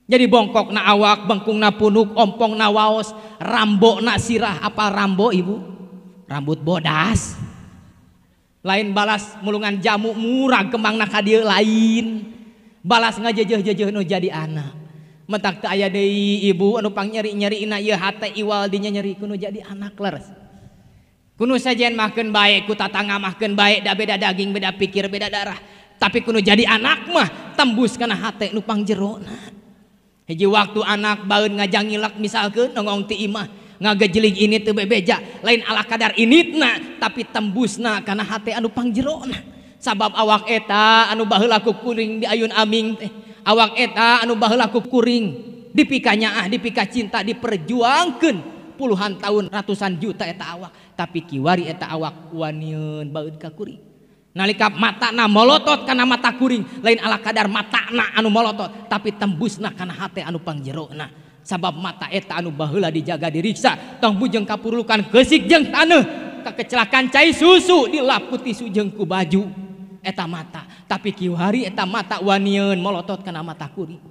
Jadi bongkok na awak, bengkung na punuk, ompong na waos, rambo na sirah. Apa rambo ibu? Rambut bodas. Lain balas mulungan jamu murah kembang na kadieu lain. Balas ngajejeh-jejeh nu jadi anak. Mentak teu aya deui ibu anu pang nyeri-nyerina ieu hate iwal dinya nyeri kudu jadi anak leres. Kudu sajen mahkeun bae ku tatangga mahkeun bae da beda daging, beda pikir, beda darah. Tapi kudu jadi anak mah tembus kana hate nu pang jerona. Hiji waktu anak baeun ngajangilak misalkeun nongong ti imah ngagejelig ini teu bebeja lain ala kadar initna tapi tembusna kana hate anu pang jerona. Sabab awak eta anu baheula ku kuring di ayun aming teh. Awak eta anu baheula ku kuring dipika dipika cinta diperjuangkeun puluhan tahun ratusan juta eta awak tapi kiwari eta awak wanieun baeud ka kuring nalika matana molotot kana mata kuring lain ala kadar matana anu molotot tapi tembusna kana hate anu pangjerona sabab mata eta anu baheula dijaga diriksa tong bujeng kapurulukan geusik jeung taneuh kakecelakaan cai susu dilap ku tisu jeung ku baju eta mata tapi kiwari eta mata wanieun molotot kana mata kuring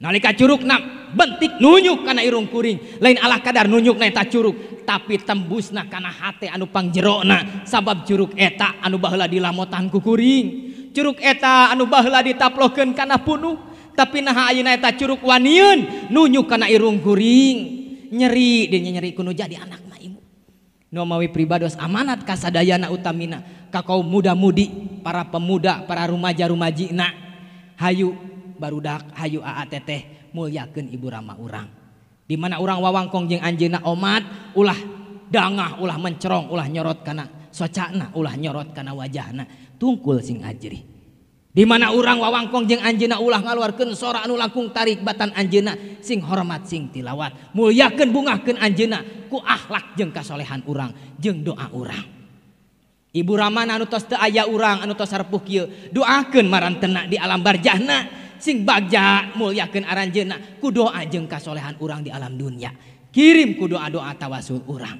nalika curugna bentik nunyuk kana irung kuring lain ala kadar nunyukna eta curug tapi tembusna kana hate anu pangjerona sabab curug eta anu baheula dilamotan ku kuring curug eta anu baheula ditaplokeun kana punuh tapi naha ayeuna eta curug wanieun nunyuk kana irung kuring nyeri dinya nyeri kudu jadi anak na ibu nu mawi pribados amanat kasadayana utamina ka kaum muda-mudi para pemuda para rumaja-rumajina hayu barudak hayu aa teteh mulyakeun ibu rama urang di mana urang wawangkong jeung anjeunna omat ulah dangah ulah mencerong ulah nyorot kana socana ulah nyorot kana wajahna tungkul sing ajri di mana urang wawangkong jeung anjeunna ulah ngaluarkeun sora anu langkung tarik batan anjeunna sing hormat sing tilawat mulyakeun bungahkeun anjeunna ku akhlak jeung kasolehan urang jeung doa urang ibu rama anu tos teu aya urang anu tos sarepuh kieu doakeun marantena di alam barjahna sing bagja mulyakeun aranjeunna ku doa jeung kasolehan urang di alam dunia kirim ku doa-doa tawasul urang